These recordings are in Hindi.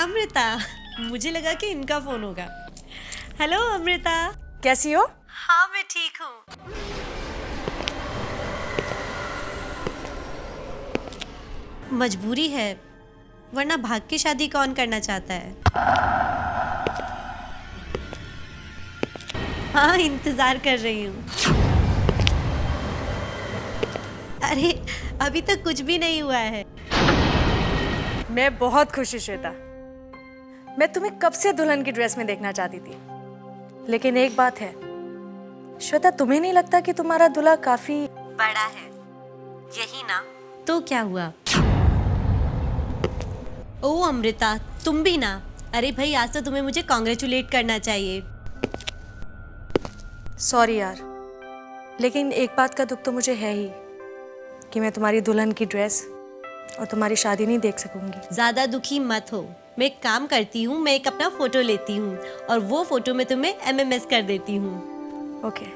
अमृता, मुझे लगा कि इनका फोन होगा। हेलो अमृता। कैसी हो? हाँ मैं ठीक हूँ। मजबूरी है, वरना भाग के शादी कौन करना चाहता है। हाँ इंतजार कर रही हूँ। अरे अभी तक कुछ भी नहीं हुआ है। मैं बहुत खुश हूँ श्वेता। मैं तुम्हें कब से दुल्हन की ड्रेस में देखना चाहती थी, लेकिन एक बात है श्वेता, तुम्हें नहीं लगता कि तुम्हारा दूल्हा काफी बड़ा है? यही ना। तो क्या हुआ? ओ अमृता, तुम भी ना। अरे भाई, आज तो तुम्हें मुझे कॉन्ग्रेचुलेट करना चाहिए। सॉरी यार, लेकिन एक बात का दुख तो मुझे है ही कि मैं तुम्हारी दुल्हन की ड्रेस और तुम्हारी शादी नहीं देख सकूंगी। ज्यादा दुखी मत हो। मैं एक काम करती हूँ, मैं एक अपना फोटो लेती हूँ और वो फोटो मैं तुम्हें MMS कर देती हूँ। ओके।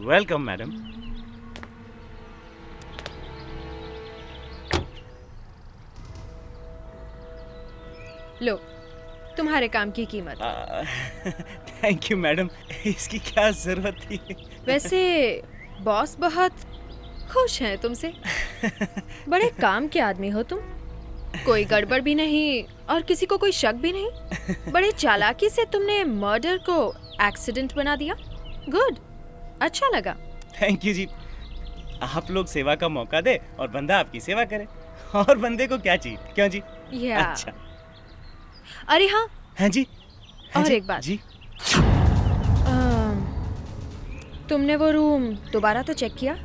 Welcome madam. लो, तुम्हारे काम की कीमत। थैंक यू मैडम, इसकी क्या जरूरत थी? वैसे बॉस बहुत खुश हैं तुमसे। बड़े काम के आदमी हो तुम। कोई गड़बड़ भी नहीं और किसी को कोई शक भी नहीं। बड़े चालाकी से तुमने मर्डर को एक्सीडेंट बना दिया। गुड, अच्छा लगा। थैंक यू जी। आप लोग सेवा का मौका दे और बंदा आपकी सेवा करे, और बंदे को क्या चाहिए, क्यों जी? या अच्छा। अरे हाँ, हाँ जी। हाँ और जी, एक बात जी। तुमने वो रूम दोबारा तो चेक किया?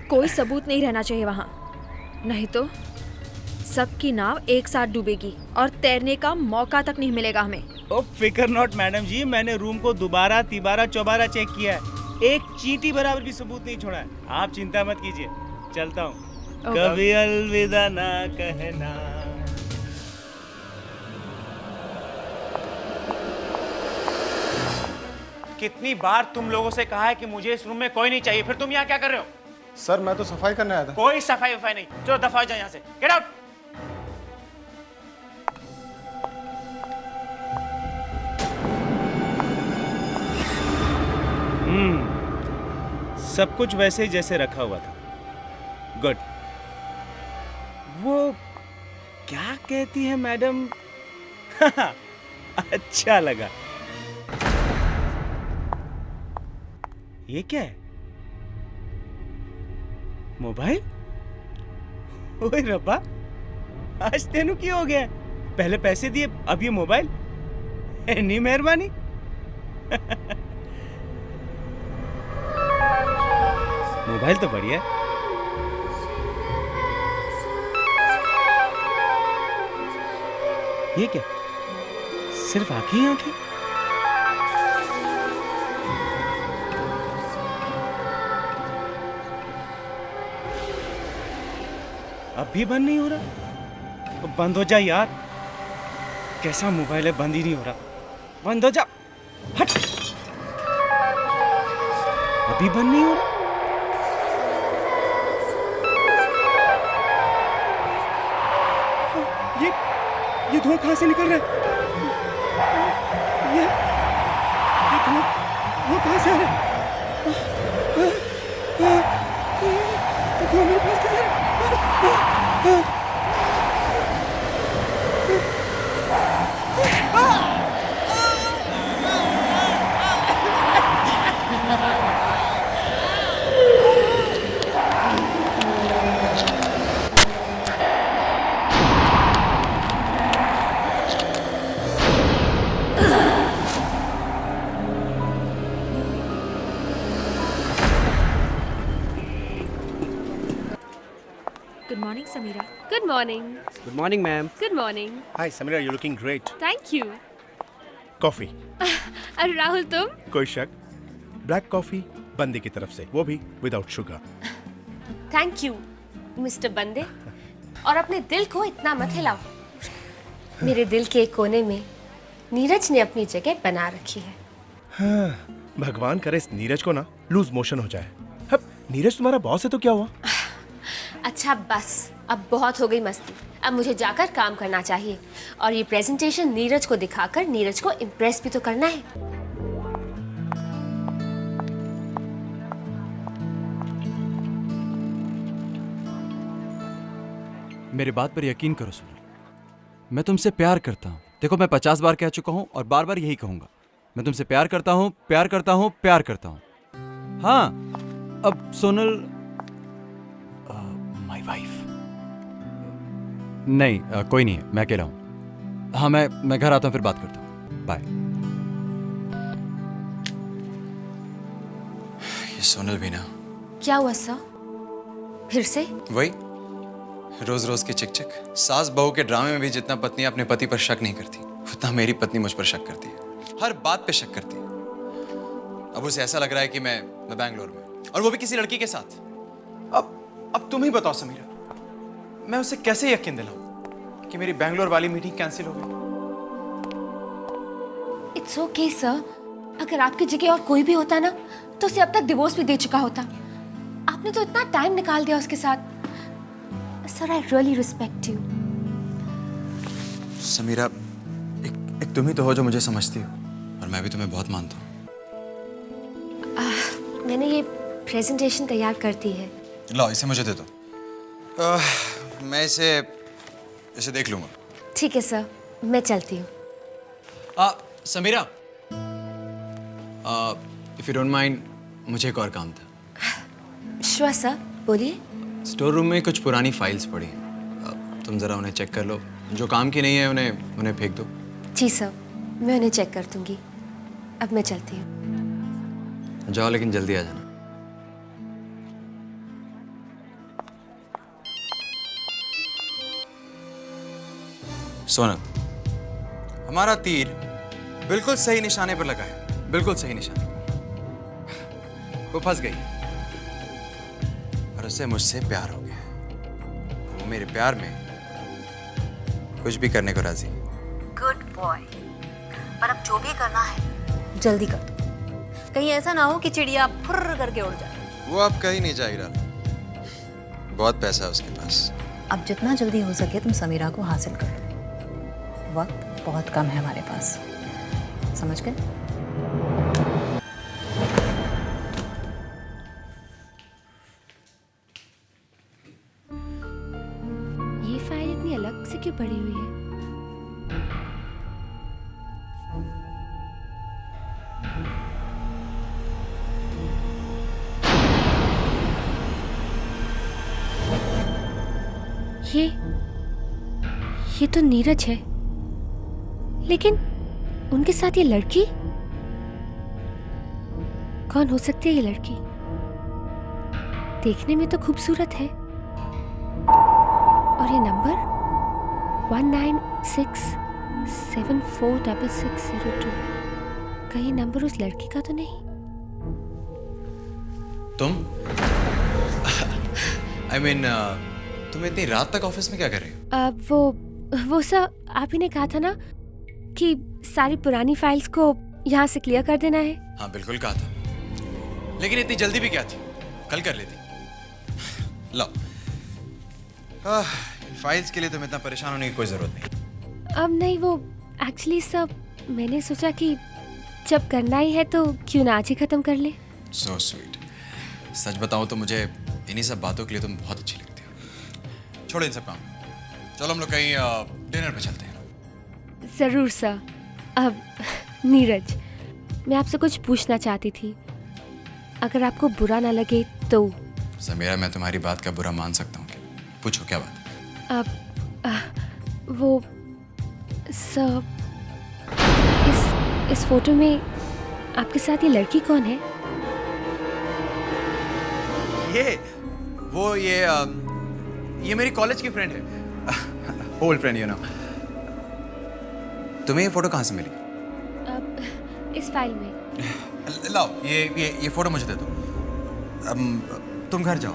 कोई सबूत नहीं रहना चाहिए वहाँ, नहीं तो सबकी नाव एक साथ डूबेगी और तैरने का मौका तक नहीं मिलेगा हमें। ओ फिकर नॉट मैडम जी, मैंने रूम को दोबारा तिबारा चौबारा चेक किया है, एक चींटी बराबर भी सबूत नहीं छोड़ा है। आप चिंता मत कीजिए, चलता हूँ। कभी अलविदा ना कहना। कितनी बार तुम लोगों से कहा है कि मुझे इस रूम में कोई नहीं चाहिए, फिर तुम यहाँ क्या कर रहे हो? सर मैं तो सफाई करने आया था। कोई सफाई वफाई नहीं, चलो दफा हो जाओ यहाँ से, गेट आउट। सब कुछ वैसे ही जैसे रखा हुआ था। गुड। वो क्या कहती है मैडम? अच्छा लगा। ये क्या है? मोबाइल? ओए रब्बा, आज तेनू की हो गया? पहले पैसे दिए, अब ये मोबाइल? इतनी मेहरबानी। मोबाइल तो बढ़िया है। ये क्या? सिर्फ आंखें ही आंखें? अब भी बंद नहीं हो रहा? तो बंद हो जा यार। कैसा मोबाइल है, बंद ही नहीं हो रहा। बंद हो जा, हट। अभी बंद नहीं हो रहा। ये धुआं कहाँ से निकल रहा है? ये धुआं कहाँ से आ रहा है? ये धुआं मेरे पास कैसे आ रहा है? Good morning, Samira. Good morning. Good morning, ma'am. Good morning. Hi, Samira, you're looking great. Thank you. Coffee अरे राहुल तुम? कोई शक? ब्लैक कॉफी बंदे की तरफ से, वो भी without sugar. Thank you mister बंदे। और अपने दिल को इतना मत हिलाओ। मेरे दिल के एक कोने में नीरज ने अपनी जगह बना रखी है। हाँ, भगवान करे इस नीरज को ना लूज मोशन हो जाए। अब नीरज तुम्हारा बॉस है तो क्या हुआ? अच्छा बस, अब बहुत हो गई मस्ती। अब मुझे जाकर काम करना चाहिए और ये प्रेजेंटेशन नीरज को दिखाकर नीरज को इम्प्रेस भी तो करना है। मेरी बात पर यकीन करो सोनल, मैं तुमसे प्यार करता हूँ। देखो मैं 50 बार कह चुका हूँ और बार बार यही कहूंगा। मैं तुमसे प्यार करता हूँ, प्यार करता हूँ, प्यार करता हूँ। हाँ, अब सोनल माय वाइफ नहीं, कोई नहीं है, मैं अकेला हूँ। हाँ, मैं घर आता हूँ, फिर बात करता हूँ। बाय। ये सोनल भी ना। क्या हुआ सर? फिर से? वही रोज रोज की चिक चिक। सास बहू के ड्रामे में भी जितना पत्नी अपने पति पर शक नहीं करती, उतना मेरी पत्नी मुझ पर शक करती है। हर बात पे शक करती है। अब उसे ऐसा लग रहा है कि मैं बैंगलोर में, और वो भी किसी लड़की के साथ। अब तुम ही बताओ समीरा, मैं उसे कैसे यकीन दिलाऊं कि मेरी बैंगलोर वाली मीटिंग कैंसिल हो गई? It's okay sir. अगर आपकी जगह और कोई भी होता ना तो उसे अब तक डिवोर्स भी दे चुका होता। आपने तो इतना टाइम निकाल दिया उसके साथ। Sir I really respect you. Samira, एक तुम ही तो हो जो मुझे समझती हो, और मैं भी तुम्हें बहुत मानता हूँ। मैंने ये प्रेजेंटेशन तैयार कर दी है। लो इसे मुझे दे दो। मैं इसे देख लूंगा। ठीक है सर, मैं चलती हूँ। Samira, if you don't mind, मुझे एक और काम था। श्योर सर, बोलिए। स्टोर रूम में कुछ पुरानी फाइल्स पड़ी हैं, तुम जरा उन्हें चेक कर लो। जो काम की नहीं है उन्हें फेंक दो। जी सर, मैं उन्हें चेक कर दूंगी। अब मैं चलती हूँ। जाओ, लेकिन जल्दी आ जाना। सोनल, हमारा तीर बिल्कुल सही निशाने पर लगा है, बिल्कुल सही निशाने पर। वो फंस गई और उसे मुझसे प्यार हो गया। वो मेरे प्यार में कुछ भी करने को राजी। Good boy. पर अब जो भी करना है जल्दी कर दो, कहीं ऐसा ना हो कि चिड़िया फुर्र करके उड़ जाए। वो अब कहीं नहीं जाएगा, बहुत पैसा है उसके पास। अब जितना जल्दी हो सके तुम समीरा को हासिल करो। वक्त बहुत कम है हमारे पास, समझ गए? ये फाइल इतनी अलग से क्यों पड़ी हुई है? ये तो नीरज है, लेकिन उनके साथ ये लड़की कौन हो सकती है? ये लड़की देखने में तो खूबसूरत है, और ये नंबर 1967466602, कहीं नंबर उस लड़की का तो नहीं? तुम I mean, तुम इतनी रात तक ऑफिस में क्या कर रहे हो? वो सर, आप ही ने कहा था ना कि सारी पुरानी फाइल्स को यहाँ से क्लियर कर देना है। हाँ बिल्कुल कहा था, लेकिन इतनी जल्दी भी क्या थी, कल कर लेती। लो, इन फाइल्स के लिए तुम्हें इतना परेशान होने की कोई जरूरत नहीं। अब नहीं, वो एक्चुअली सब मैंने सोचा कि जब करना ही है तो क्यों ना आज ही खत्म कर ले। So sweet। सच बताऊं तो मुझे इन्हीं सब बातों के लिए तुम बहुत अच्छी लगती हो। छोड़ो इन सब काम, चलो हम लोग कहीं डिनर पे चलते हैं। जरूर सर। अब नीरज, मैं आपसे कुछ पूछना चाहती थी, अगर आपको बुरा ना लगे तो। समीरा, मैं तुम्हारी बात का बुरा मान सकता हूँ, पूछो क्या बात। अब वो सर, इस फोटो में आपके साथ ये लड़की कौन है? ये मेरी कॉलेज की फ्रेंड है, ओल्ड फ्रेंड यू नो। तुम्हें ये फोटो कहाँ से मिली? इस फाइल में। लाओ ये फोटो मुझे दे दो। तुम घर जाओ।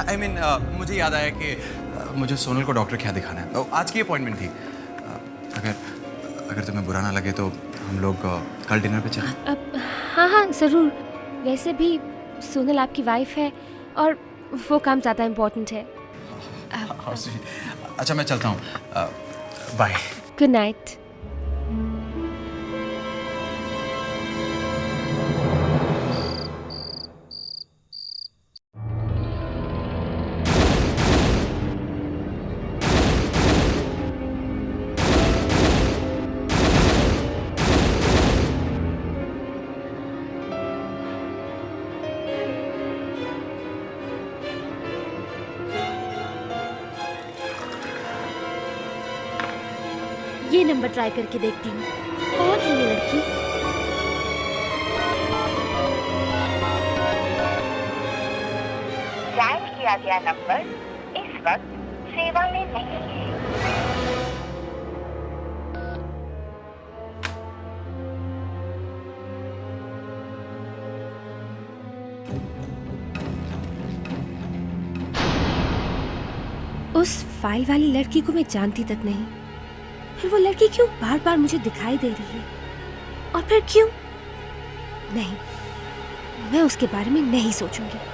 I mean, मुझे याद आया कि मुझे सोनल को डॉक्टर के यहाँ दिखाना है। तो आज की अपॉइंटमेंट थी। अगर तुम्हें बुरा ना लगे तो हम लोग कल डिनर पे चलें। हाँ ज़रूर। वैसे भी सोनल आपकी वाइफ है और वो काम ज़्यादा इम्पोर्टेंट है। अच्छा मैं चलता हूँ, बाय। Good night. ये नंबर ट्राई करके देखती हूँ, कौन है ये लड़की? डायल किया गया नंबर इस वक्त सेवा में नहीं है। उस फाइल वाली लड़की को मैं जानती तक नहीं, फिर वो लड़की क्यों बार बार मुझे दिखाई दे रही है? और फिर क्यों? नहीं, मैं उसके बारे में नहीं सोचूंगी।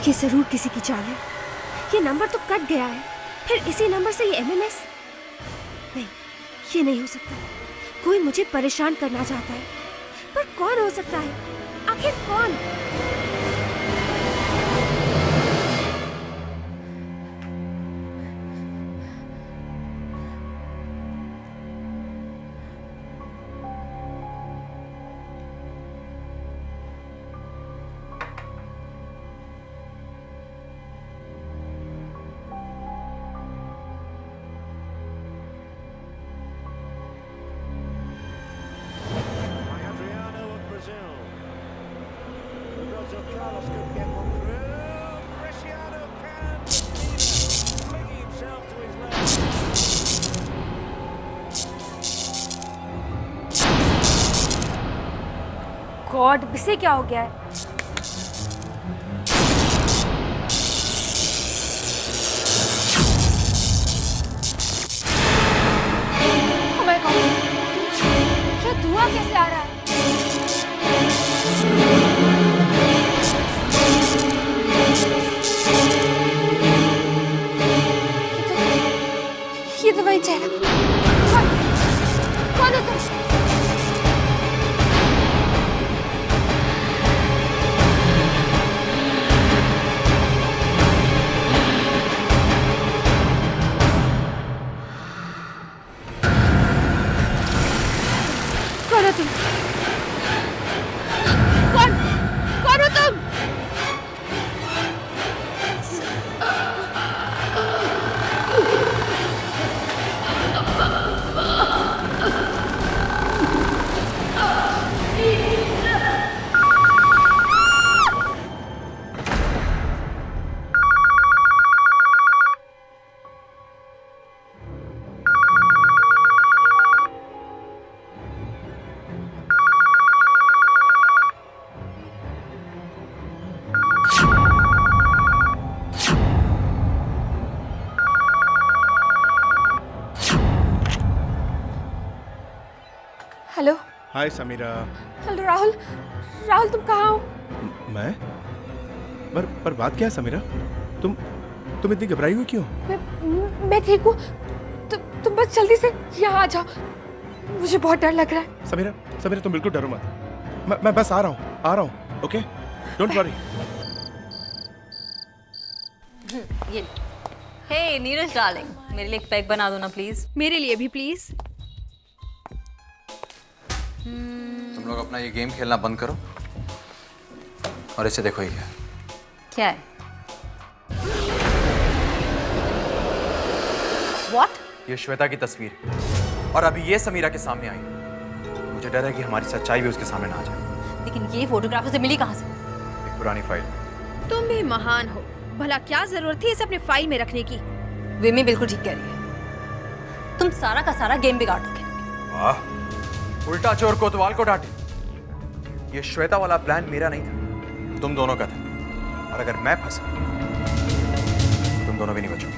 ये जरूर किसी की चाल है। ये नंबर तो कट गया है, फिर इसी नंबर से ये एमएमएस। नहीं, ये नहीं हो सकता। कोई मुझे परेशान करना चाहता है, पर कौन हो सकता है? आखिर कौन? गॉड, इसे क्या हो गया है? Oh my God! ये धुआं कैसे आ रहा है? ये तो वही चेहरा। कौन है तुम? कौन हो तुम? हेलो। हाय समीरा। हेलो राहुल। राहुल तुम कहाँ हो? मैं? पर बात क्या है समीरा? तुम इतनी घबराई हुई क्यों? मैं ठीक हूँ। तुम बस जल्दी से यहाँ आ जाओ, मुझे बहुत डर लग रहा है। समीरा तुम बिल्कुल डरो मत। मैं बस आ रहा हूँ। Okay, don't worry. ये हे नीरज डार्लिंग, मेरे लिए एक पैक बना दो ना प्लीज। मेरे लिए भी प्लीज। तुम लोग अपना ये गेम खेलना बंद करो और इसे देखो ये क्या है। क्या है? What? ये श्वेता की तस्वीर है और अभी ये समीरा के सामने आई। मुझे डर है कि हमारी सच्चाई भी उसके सामने ना आ जाए। लेकिन ये फोटोग्राफ उसे मिली कहाँ से? एक पुरानी फाइल। तुम भी महान हो। भला क्या जरूरत थी इसे अपने फाइल में रखने की? विमी बिल्कुल ठीक कह रही है। तुम सारा का सारा गेम बिगाड़ दोगे। वाह, उल्टा चोर कोतवाल को डांटे। ये श्वेता वाला प्लान मेरा नहीं था, तुम दोनों का था। और अगर मैं फंसा तो तुम दोनों भी नहीं बचोगे।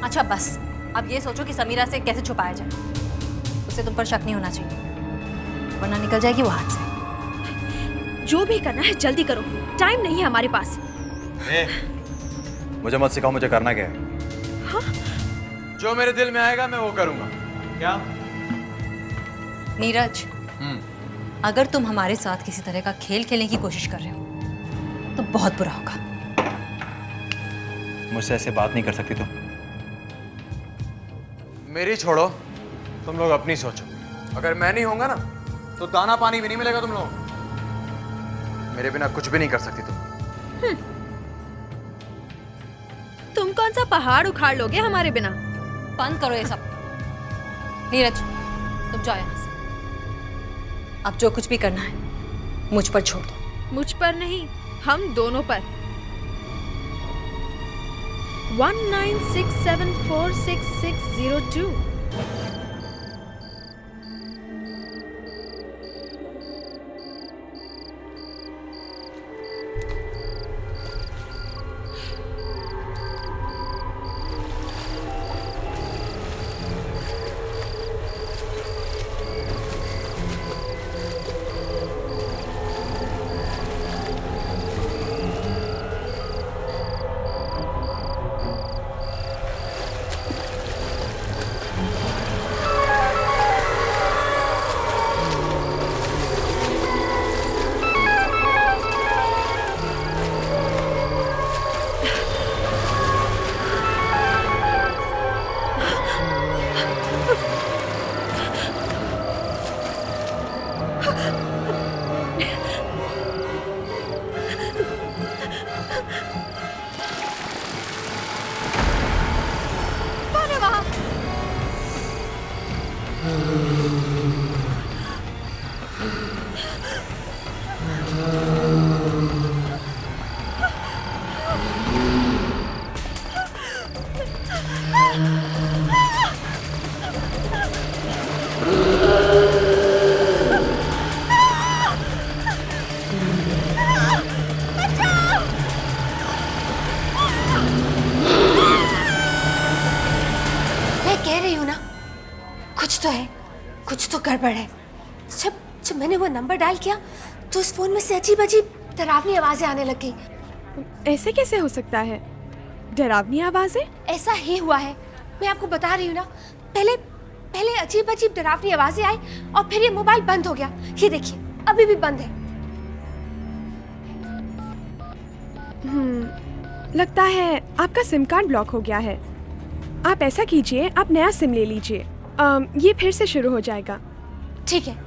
अच्छा बस, अब ये सोचो कि समीरा से कैसे छुपाया जाए। उसे तुम पर शक नहीं होना चाहिए, वरना निकल जाएगी वो हाथ से। जो भी करना है जल्दी करो, टाइम नहीं है हमारे पास। मुझे मत सिखाओ मुझे करना क्या है। हाँ? जो मेरे दिल में आएगा मैं वो करूंगा। क्या? नीरज, अगर तुम हमारे साथ किसी तरह का खेल खेलने की कोशिश कर रहे हो तो बहुत बुरा होगा। मुझसे ऐसे बात नहीं कर सकती तुम। मेरी छोड़ो, तुम लोग अपनी सोचो। अगर मैं नहीं होऊंगा ना तो दाना पानी भी नहीं मिलेगा तुम लोगों को। मेरे बिना कुछ भी नहीं कर सकती तुम। तुम कौन सा पहाड़ उखाड़ लोगे हमारे बिना? बंद करो ये सब। नीरज, तुम जाओ यहाँ से। अब जो कुछ भी करना है मुझ पर छोड़ दो। मुझ पर नहीं, हम दोनों पर। 1967466602। कुछ तो गड़बड़ है। जब मैंने वो नंबर डायल किया तो उस फोन में से अजीब अजीब डरावनी आवाजें आने लग गई। ऐसे कैसे हो सकता है? डरावनी आवाजें? ऐसा ही हुआ है, मैं आपको बता रही हूँ ना। पहले अजीब अजीब डरावनी आवाजें आई और फिर ये मोबाइल बंद हो गया। ये देखिए अभी भी बंद है। लगता है आपका सिम कार्ड ब्लॉक हो गया है। आप ऐसा कीजिए, आप नया सिम ले लीजिए। ये फिर से शुरू हो जाएगा। ठीक है,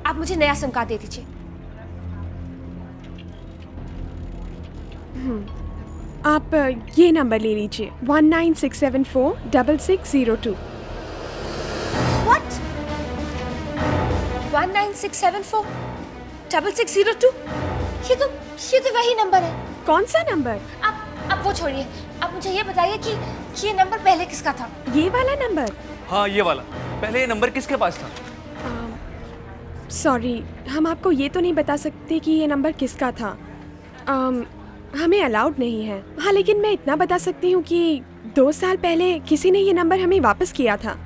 आप मुझे नया सिम कार्ड दे दीजिए। आप ये नंबर ले लीजिए 1967466602। What? 1967466602? ये तो वही नंबर है। कौन सा नंबर? आप वो छोड़िए, आप मुझे ये बताइए कि ये नंबर पहले किसका था? ये वाला नंबर? हाँ ये वाला। पहले ये नंबर किसके पास था? सॉरी, हम आपको ये तो नहीं बता सकते कि ये नंबर किसका था। हमें अलाउड नहीं है। हाँ, लेकिन मैं इतना बता सकती हूँ कि 2 साल पहले किसी ने ये नंबर हमें वापस किया था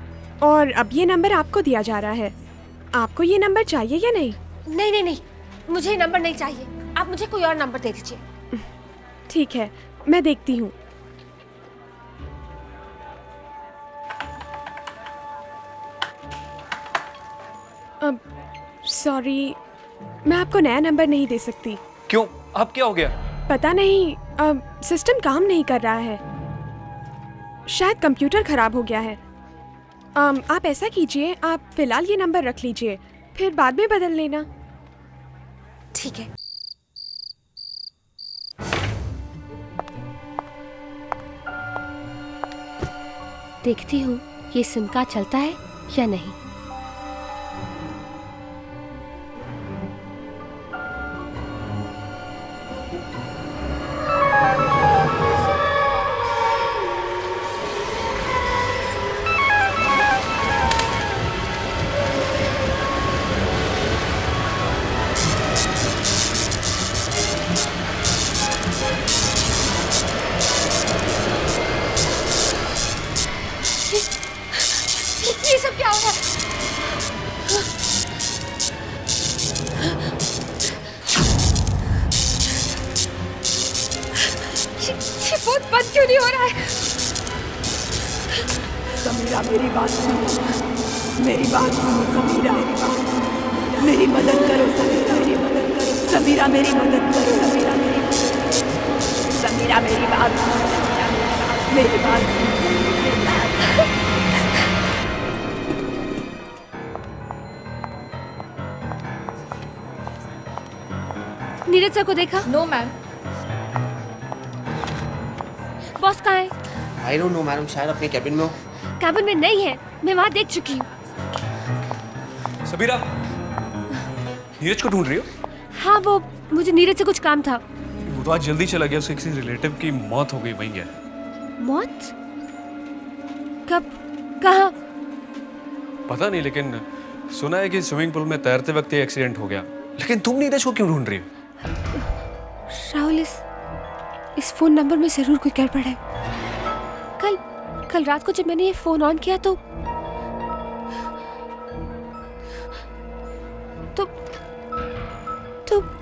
और अब ये नंबर आपको दिया जा रहा है। आपको ये नंबर चाहिए या नहीं? नहीं, मुझे ये नंबर नहीं चाहिए। आप मुझे कोई और नंबर दे दीजिए। ठीक है, मैं देखती हूँ। अब सॉरी, मैं आपको नया नंबर नहीं दे सकती। क्यों? अब क्या हो गया? पता नहीं, अब सिस्टम काम नहीं कर रहा है। शायद कंप्यूटर खराब हो गया है। आप ऐसा कीजिए, आप फिलहाल ये नंबर रख लीजिए, फिर बाद में बदल लेना। ठीक है। देखती हूँ ये सिम कार्ड चलता है या नहीं। ये सब क्या हो रहा है? ये फोन बंद क्यों नहीं हो रहा है? समीरा मेरी बात सुनो, मेरी बात सुनो समीरा, मेरी मदद करो समीरा, मेरी मदद करो समीरा, मेरी मदद करो समीरा, समीरा मेरी बात सुनो, मेरी बात सुनो। नीरज सर को देखा? No ma'am. बॉस कहाँ है? आई डोंट नो मैडम, शायद अपने कैबिन में हो। कैबिन में नहीं है, मैं वहाँ देख चुकी हूँ। सबीरा, नीरज को ढूंढ रही हो? हाँ, वो मुझे नीरज से कुछ काम था। वो तो आज जल्दी चला गया, उसके किसी रिलेटिव की मौत हो गई, वहीं गया। मौत? कब? कहाँ? पता नहीं, लेकिन सुना है कि स्विमिंग पूल में तैरते वक्त ही एक्सीडेंट हो गया। लेकिन तुम नीरज को क्यों ढूंढ रही हो? राहुल, इस फोन नंबर में जरूर कोई गड़बड़ है। कल रात को जब मैंने ये फोन ऑन किया तो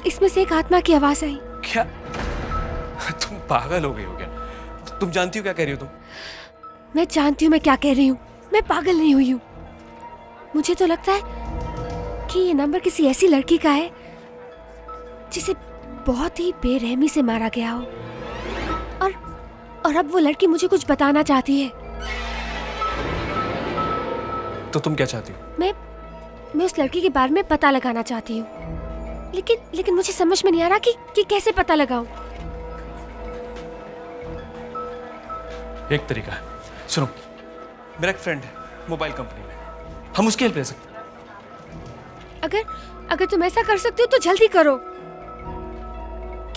इसमें से एक आत्मा की आवाज आई। क्या? तुम पागल हो गई हो क्या? तुम जानती हो क्या कह रही हो तुम? मैं जानती हूँ मैं क्या कह रही हूँ, मैं पागल नहीं हुई हूँ। मुझे तो लगता है कि ये नंबर किसी ऐसी लड़की का है जिसे बहुत ही बेरहमी से मारा गया हो, और अब वो लड़की मुझे कुछ बताना चाहती है। तो तुम क्या चाहती हो? मैं उस लड़की के बारे में पता लगाना चाहती हूँ, लेकिन मुझे समझ में नहीं आ रहा कि कैसे पता लगाऊं। एक तरीका है, सुनो, मेरा एक फ्रेंड है मोबाइल कंपनी में, हम उसकी हेल्प ले सकते हैं। अगर तुम ऐसा कर सकते हो तो जल्दी करो,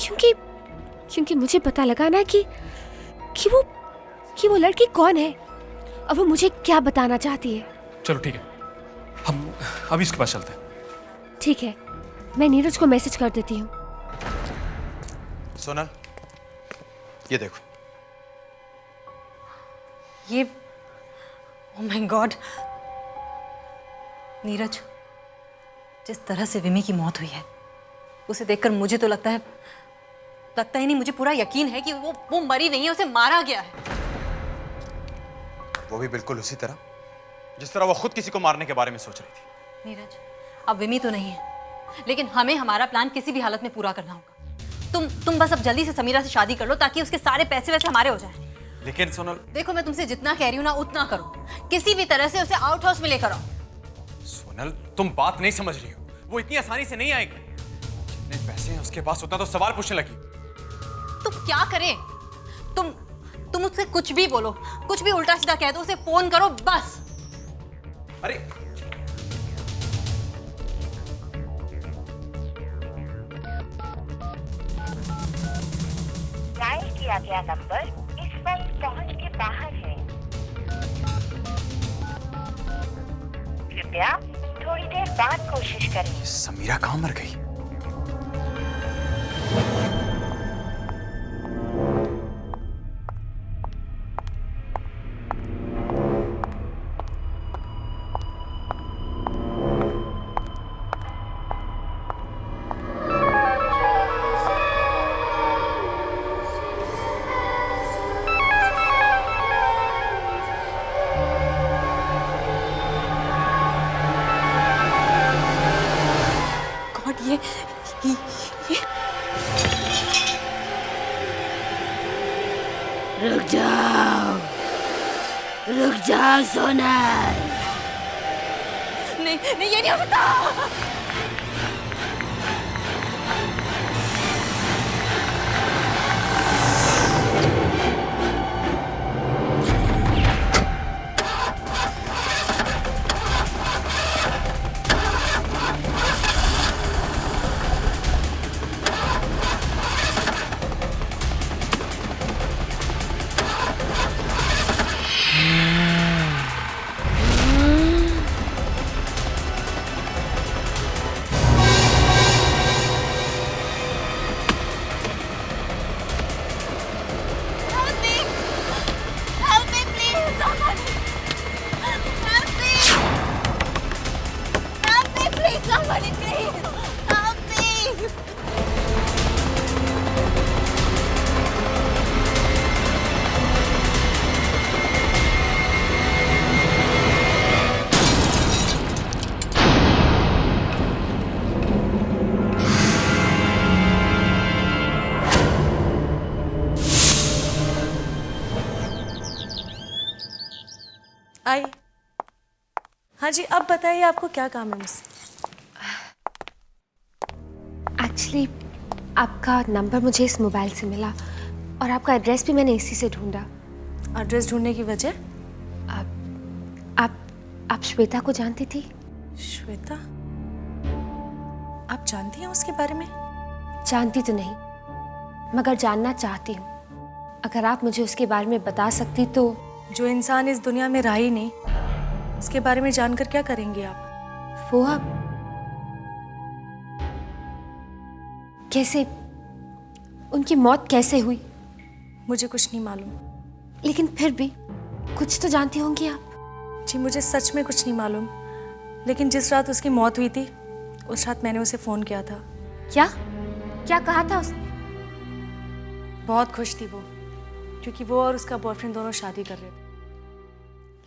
क्योंकि मुझे पता लगाना है कि वो लड़की कौन है और वो मुझे क्या बताना चाहती है। चलो ठीक है, हम अभी इसके पास चलते हैं। ठीक है, मैं नीरज को मैसेज कर देती हूँ। सोनल, ये देखो। ये ओह माय गॉड, नीरज, जिस तरह से विमी की मौत हुई है उसे देखकर मुझे तो लगता ही नहीं, मुझे पूरा यकीन है कि वो मरी नहीं है, उसे मारा गया है। वो भी बिल्कुल उसी तरह जिस तरह वो खुद किसी को मारने के बारे में सोच रही थी। नीरज, अब विमी तो नहीं है, लेकिन हमें हमारा प्लान किसी भी हालत में पूरा करना होगा। तुम बस अब जल्दी से समीरा से शादी कर लो ताकि उसके सारे पैसे वैसे हमारे हो जाएं। लेकिन सोनल, देखो, मैं तुमसे जितना कह रही हूँ ना उतना करो, किसी भी तरह से उसे आउट हाउस में लेकर आओ। सोनल, तुम बात नहीं समझ रही हो, वो इतनी आसानी से नहीं आएगी। जितने पैसे हैं उसके पास उतना तो सवाल पूछने लगी। तुम क्या करें? तुम उससे कुछ भी बोलो, कुछ भी उल्टा सीधा कह दो, उसे फोन करो बस। अरे डायल किया गया नंबर इस वक्त पहुंच के बाहर है। कृपया थोड़ी देर बाद कोशिश करें। समीरा कहाँ मर गई? रुक जाओ सोनल। नहीं, ये नहीं होता। आई। हाँ जी, अब बताइए आपको क्या काम है मुझसे? एक्चुअली आपका नंबर मुझे इस मोबाइल से मिला और आपका एड्रेस भी मैंने इसी से ढूंढा। एड्रेस ढूंढने की वजह? आप श्वेता को जानती थी? श्वेता? आप जानती हैं उसके बारे में? जानती तो नहीं, मगर जानना चाहती हूँ। अगर आप मुझे उसके बारे में बता सकती तो। जो इंसान इस दुनिया में रहा ही नहीं, उसके बारे में जानकर क्या करेंगे आप? वो आप कैसे, उनकी मौत कैसे हुई? मुझे कुछ नहीं मालूम। लेकिन फिर भी कुछ तो जानती होंगी आप। जी मुझे सच में कुछ नहीं मालूम, लेकिन जिस रात उसकी मौत हुई थी उस रात मैंने उसे फ़ोन किया था। क्या कहा था उसने? बहुत खुश थी वो, क्योंकि वो और उसका बॉयफ्रेंड दोनों शादी कर रहे थे।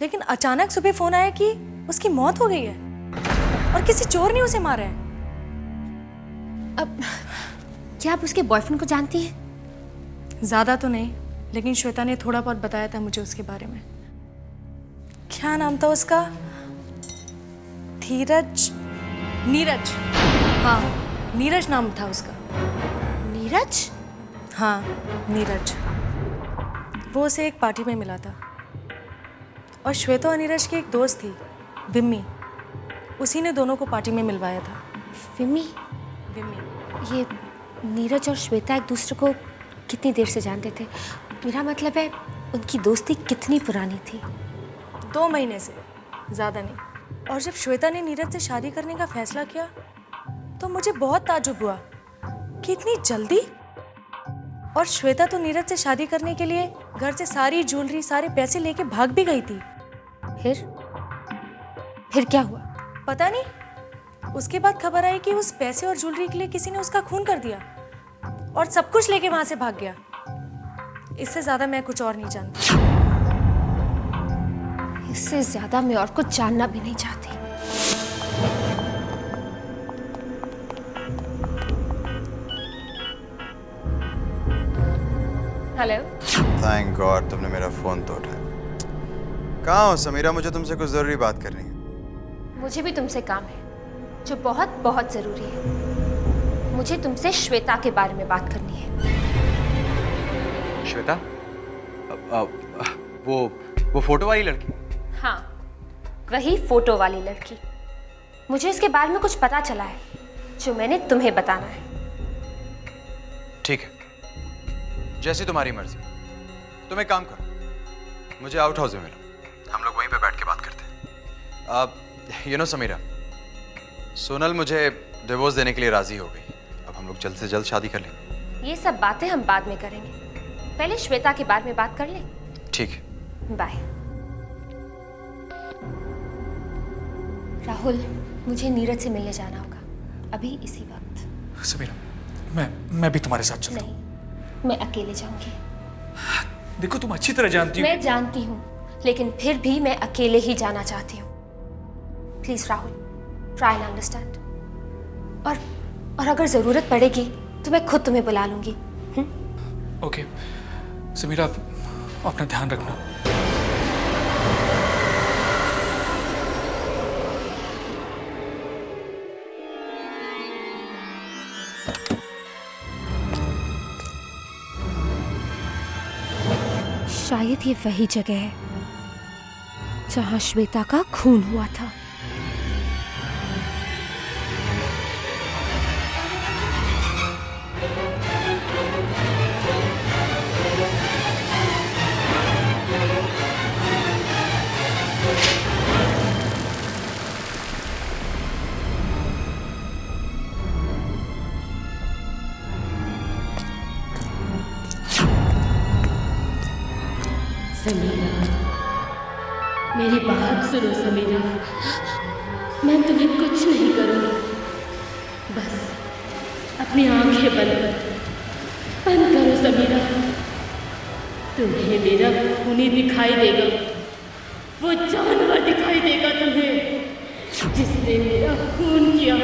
लेकिन अचानक सुबह फ़ोन आया कि उसकी मौत हो गई है और किसी चोर ने उसे मारा है। अब क्या आप उसके बॉयफ्रेंड को जानती हैं? ज़्यादा तो नहीं, लेकिन श्वेता ने थोड़ा बहुत बताया था मुझे उसके बारे में। क्या नाम था उसका? नीरज। हाँ, नीरज नाम था उसका। नीरज? हाँ, नीरज। वो उसे एक पार्टी में मिला था और श्वेता और नीरज की एक दोस्त थी, विम्मी। उसी ने दोनों को पार्टी में मिलवाया था। विम्मी? विम्मी। ये नीरज और श्वेता एक दूसरे को कितनी देर से जानते थे? मेरा मतलब है उनकी दोस्ती कितनी पुरानी थी? 2 महीने से, ज़्यादा नहीं। और जब श्वेता ने नीरज से शादी करने का फैसला किया तो मुझे बहुत ताज्जुब हुआ कि इतनी जल्दी। और श्वेता तो नीरज से शादी करने के लिए घर से सारी ज्वेलरी, सारे पैसे लेके भाग भी गई थी। फिर क्या हुआ? पता नहीं। उसके बाद खबर आई कि उस पैसे और ज्वेलरी के लिए किसी ने उसका खून कर दिया और सब कुछ लेके वहां से भाग गया। इससे ज्यादा मैं कुछ और नहीं जानती। इससे ज्यादा मैं और कुछ जानना भी नहीं चाहती। हेलो। थैंक गॉड तुमने मेरा फोन तो उठाया। कहाँ हो समीरा? मुझे तुमसे कुछ जरूरी बात करनी है। मुझे भी तुमसे काम है जो बहुत बहुत जरूरी है। मुझे तुमसे श्वेता के बारे में बात करनी है। श्वेता? वो फोटो वाली लड़की? हाँ, वही फोटो वाली लड़की। मुझे इसके बारे में कुछ पता चला है जो मैंने तुम्हें बताना है। ठीक है, जैसी तुम्हारी मर्जी। तुम एक काम करो, मुझे आउट हाउस में मिलो, हम लोग वहीं पे बैठ के बात करते हैं। यू नो समीरा, सोनल मुझे डिवोर्स देने के लिए राजी हो गई। अब हम लोग जल्द से जल्द शादी कर लेंगे। ये सब बातें हम बाद में करेंगे, पहले श्वेता के बारे में बात कर लें। ठीक है, बाय। राहुल, मुझे नीरज से मिलने जाना होगा अभी इसी वक्त। समीरा, मैं भी तुम्हारे साथ चलता हूँ। नहीं, मैं अकेले जाऊंगी। देखो तुम अच्छी तरह जानती हो। मैं जानती हूँ, लेकिन फिर भी मैं अकेले ही जाना चाहती हूँ। Please Rahul, try and understand. और अगर जरूरत पड़ेगी तो मैं खुद तुम्हें बुला लूंगी। ओके समीरा, अपना ध्यान रखना। शायद ये वही जगह है जहां श्वेता का खून हुआ था। समीरा, मेरी बात सुनो समीरा, मैं तुम्हें कुछ नहीं करूंगी। अपनी आंखें बंद करो समीरा। तुम्हें मेरा खूनी दिखाई देगा, वो जानवर दिखाई देगा तुम्हें जिसने मेरा खून किया।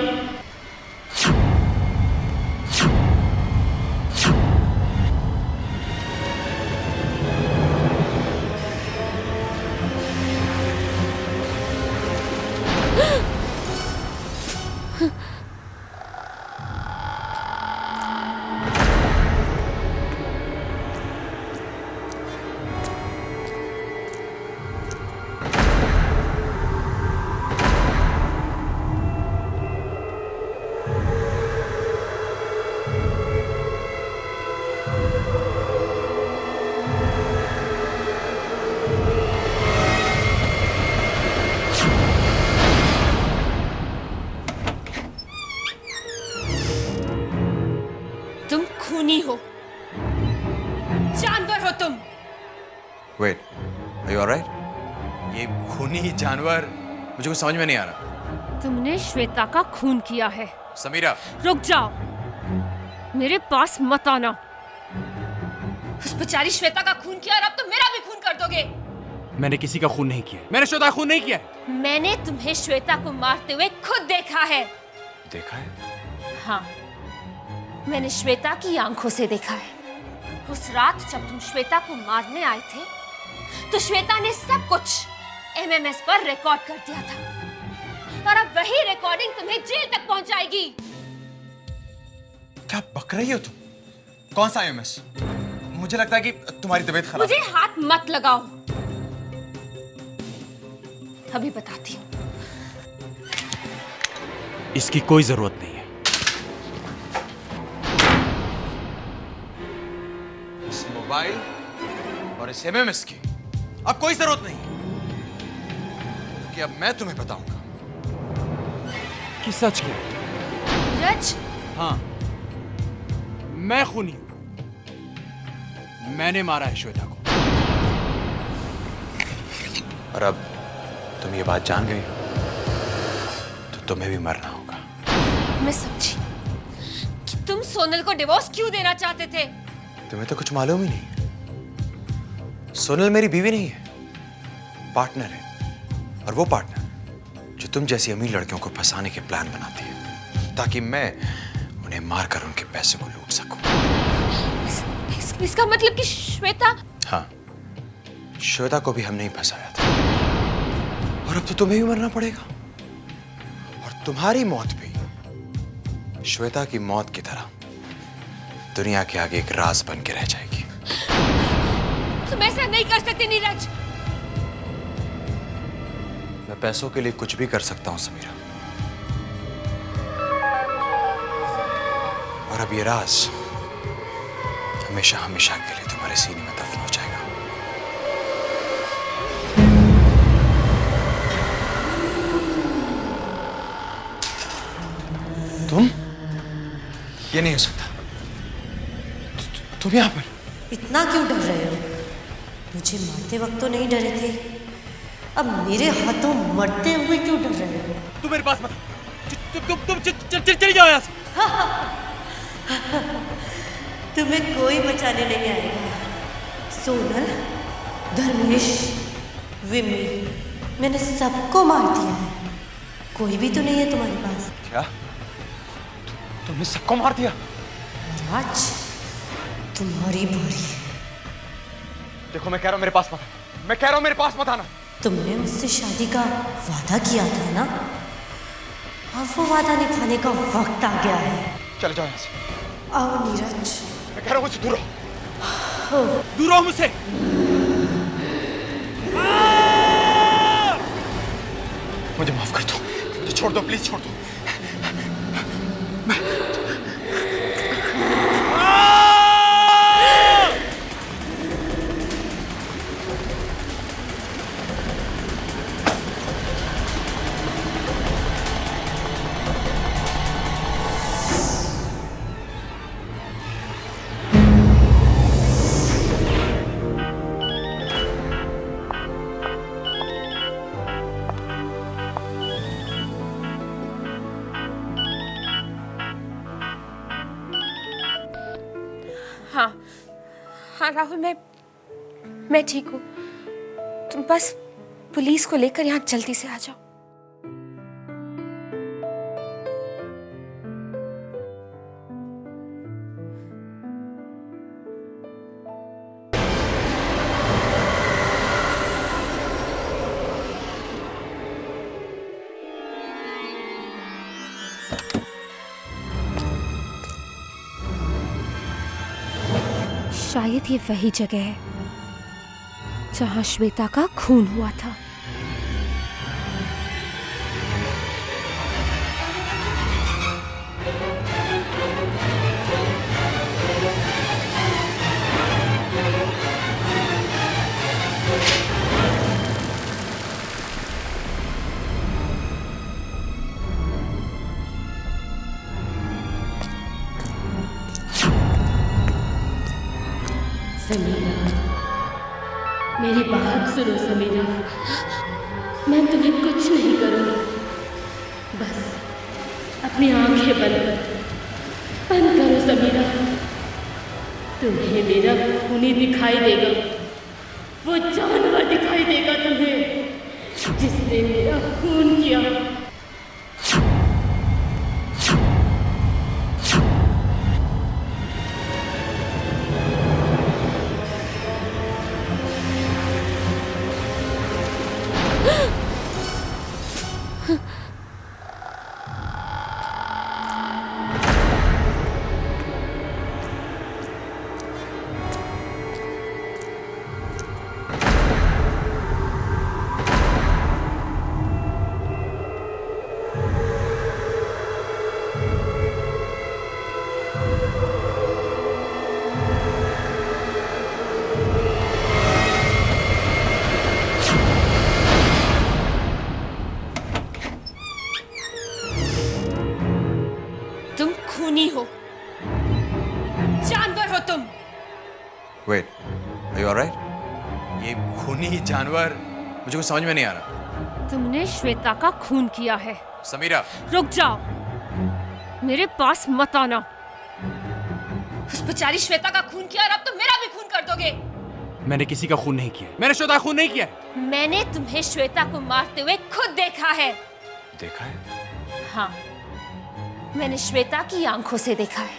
तुम खूनी हो, जानवर हो तुम। Wait, are you alright? ये खूनी जानवर मुझे कुछ समझ में नहीं आ रहा। तुमने श्वेता का खून किया है। समीरा, रुक जाओ, मेरे पास मत आना। उस बेचारी श्वेता का खून किया और अब तुम मेरा भी खून कर दोगे। मैंने किसी का खून नहीं किया। मैंने श्वेता का खून नहीं किया। मैंने तुम्हें श्वेता को मारते हुए खुद देखा है। देखा है? हाँ, मैंने श्वेता की आंखों से देखा है। उस रात जब तुम श्वेता को मारने आए थे तो श्वेता ने सब कुछ एमएमएस पर रिकॉर्ड कर दिया था और अब वही रिकॉर्डिंग तुम्हें जेल तक पहुंचाएगी। क्या बक रही हो तुम? कौन सा एमएमएस? मुझे लगता है कि तुम्हारी तबीयत खराब मुझे हाथ मत लगाओ, अभी बताती हूँ। इसकी कोई जरूरत नहीं है। इस मोबाइल और इस एमएमएस की अब कोई जरूरत नहीं कि अब मैं तुम्हें बताऊंगा कि सच क्या? नीरज, हाँ, मैं खूनी हूं। मैंने मारा है श्वेता को। और अब तुम ये बात जान गई तो तुम्हें भी मरना होगा। मैं समझी कि तुम सोनल को डिवोर्स क्यों देना चाहते थे। तुम्हें तो कुछ मालूम ही नहीं। सोनल मेरी बीवी नहीं है, पार्टनर है। और वो पार्टनर जो तुम जैसी अमीर लड़कियों को फंसाने के प्लान बनाती है ताकि मैं उन्हें मारकर उनके पैसे को लूट सकूं। इसका मतलब कि श्वेता? हाँ, श्वेता को भी हमने ही फंसाया था और अब तो तुम्हें भी मरना पड़ेगा। और तुम्हारी मौत भी श्वेता की मौत की तरह दुनिया के आगे एक राज बन के रह जाएगी। तुम ऐसा नहीं कर सकते नीरज। मैं पैसों के लिए कुछ भी कर सकता हूं समीरा, और अब ये राज हमेशा हमेशा के लिए तुम्हारे सीने में दफन हो जाएगा। तुम? ये नहीं हो सकता। तुम यहां पर? इतना क्यों डर रहे हो? मुझे मारते वक्त तो नहीं डरे थे, अब मेरे हाथों मरते हुए क्यों डर रहे हो? तुम मेरे पास मत। तुम चली जाओ यहाँ से। तुम्हें कोई बचाने नहीं आएगा। सोनल, धर्मेश, विमी, मैंने सबको मार दिया है। कोई भी तो नहीं है तुम्हारे पास। क्या? तुमने सबको मार दिया? राज, तुम्हारी बारी। देखो, मैं कह रहा हूं मेरे पास मत आना। मैं कह रहा हूं मेरे पास मत आना। तुमने मुझसे शादी का वादा किया था ना? अब वो वादा निभाने का वक्त आ गया है। चले जाओ यहाँ से। आओ नीरज। मैं कह रहा हूं मुझसे दूर रहो। दूर रहो मुझसे। मुझे माफ कर दो, मुझे छोड़ दो, प्लीज छोड़ दो। हाँ हाँ राहुल, मैं ठीक हूँ। तुम बस पुलिस को लेकर यहाँ जल्दी से आ जाओ। शायद ये वही जगह है जहां श्वेता का खून हुआ था। समीरा, मेरी बात सुनो समीरा, मैं तुम्हें कुछ नहीं करूँगी। बस अपनी आंखें बंद करो समीरा। तुम्हें मेरा खूनी दिखाई देगा, वो जानवर दिखाई देगा तुम्हें जिसने मेरा खून किया। तुम खूनी हो, जानवर हो तुम। Wait, are you alright? ये खूनी जानवर मुझे कुछ समझ में नहीं आ रहा। तुमने श्वेता का खून किया है। समीरा, रुक जाओ, मेरे पास मत आना। उस बेचारी श्वेता का खून किया और अब तुम मेरा भी खून कर दोगे। मैंने किसी का खून नहीं किया। मैंने श्वेता का खून नहीं किया। मैंने तुम्हें श्वेता को मारते हुए खुद देखा है। देखा है? हाँ, मैंने श्वेता की आंखों से देखा है।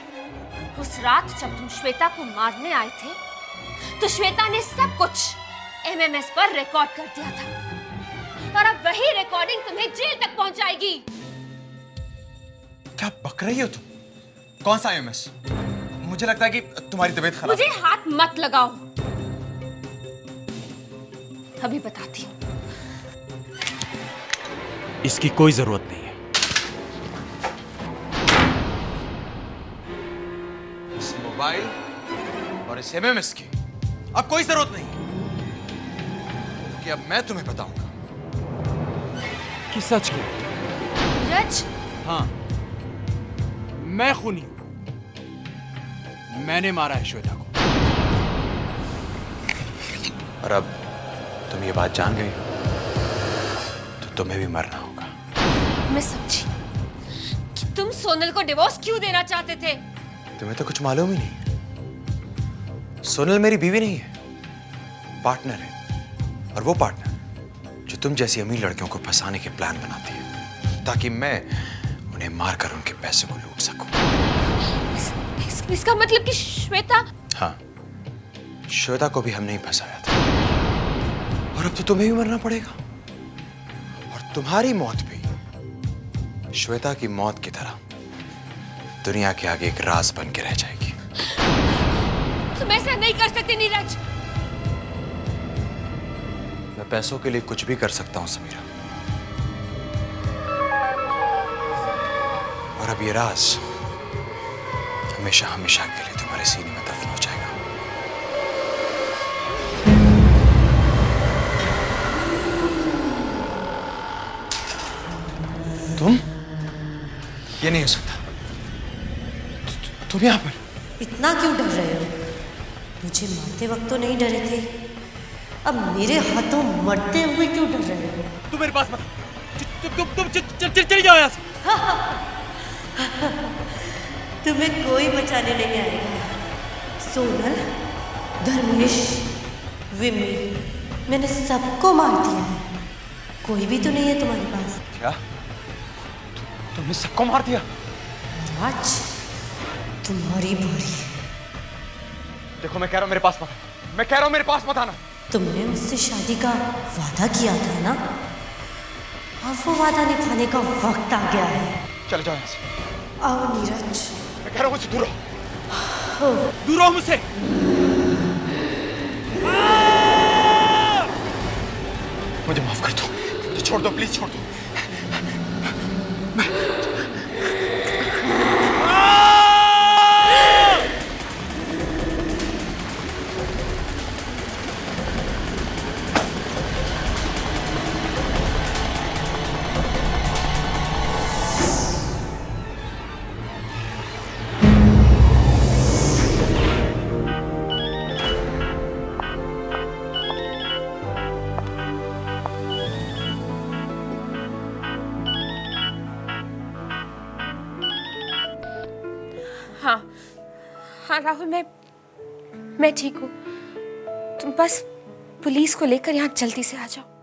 उस रात जब तुम श्वेता को मारने आए थे तो श्वेता ने सब कुछ एमएमएस पर रिकॉर्ड कर दिया था और अब वही रिकॉर्डिंग तुम्हें जेल तक पहुंचाएगी। क्या बक रही हो तुम? कौन सा एमएमएस? मुझे लगता है कि तुम्हारी तबीयत खराब। मुझे हाथ मत लगाओ, अभी बताती हूँ। इसकी कोई जरूरत नहीं है। इस मोबाइल और इस एमएमएस की अब कोई जरूरत नहीं, क्योंकि अब मैं तुम्हें बताऊंगा कि सच की। नीरज, हाँ, मैं खूनी हूं। मैंने मारा है श्वेता को। और अब तुम ये बात जान गई तो तुम्हें भी मरना होगा। मैं समझी कि तुम सोनल को डिवोर्स क्यों देना चाहते थे। तुम्हें तो कुछ मालूम ही नहीं। सोनल मेरी बीवी नहीं है, पार्टनर है। और वो पार्टनर जो तुम जैसी अमीर लड़कियों को फंसाने के प्लान बनाती है ताकि मैं उन्हें मारकर उनके पैसे को लूट सकूं। इसका मतलब कि श्वेता? हाँ, श्वेता को भी हमने ही फंसाया था और अब तो तुम्हें भी मरना पड़ेगा। और तुम्हारी मौत भी श्वेता की मौत की तरह दुनिया के आगे एक राज बन के रह जाएगी। तुम ऐसा नहीं कर सकते नीरज। मैं पैसों के लिए कुछ भी कर सकता हूं समीरा, और अब ये राज हमेशा हमेशा के लिए तुम्हारे सीने में दफन हो जाएगा। तुम? ये नहीं हो सकता। तुम यहां पर इतना क्यों डर रहे हो? मुझे मारते वक्त तो नहीं डरे थे, अब मेरे हाथों मरते हुए क्यों डर रहे हो? तुम मेरे पास मत। तुम चली जाओ यहाँ से। तुम्हें कोई बचाने नहीं आएगा। सोनल, धर्मेश, विमी, मैंने सबको मार दिया है। कोई भी तो नहीं है तुम्हारे पास। क्या? तुमने सबको मार दिया? राज, तुम्हारी बारी। देखो मैं कह रहा हूँ मेरे पास मत आना। मैं कह रहा हूँ मेरे पास मत आना। तुमने मुझसे शादी का वादा किया था ना? अब वो वादा निभाने का वक्त आ गया है। चले जाओ यहाँ से। आओ नीरज। मैं कह रहा हूँ मुझसे दूर रहो। दूर रहो मुझसे। मुझे माफ कर दो, मुझे छोड़ दो, प्लीज छोड़ दो। हाँ राहुल, मैं ठीक हूँ। तुम बस पुलिस को लेकर यहाँ जल्दी से आ जाओ।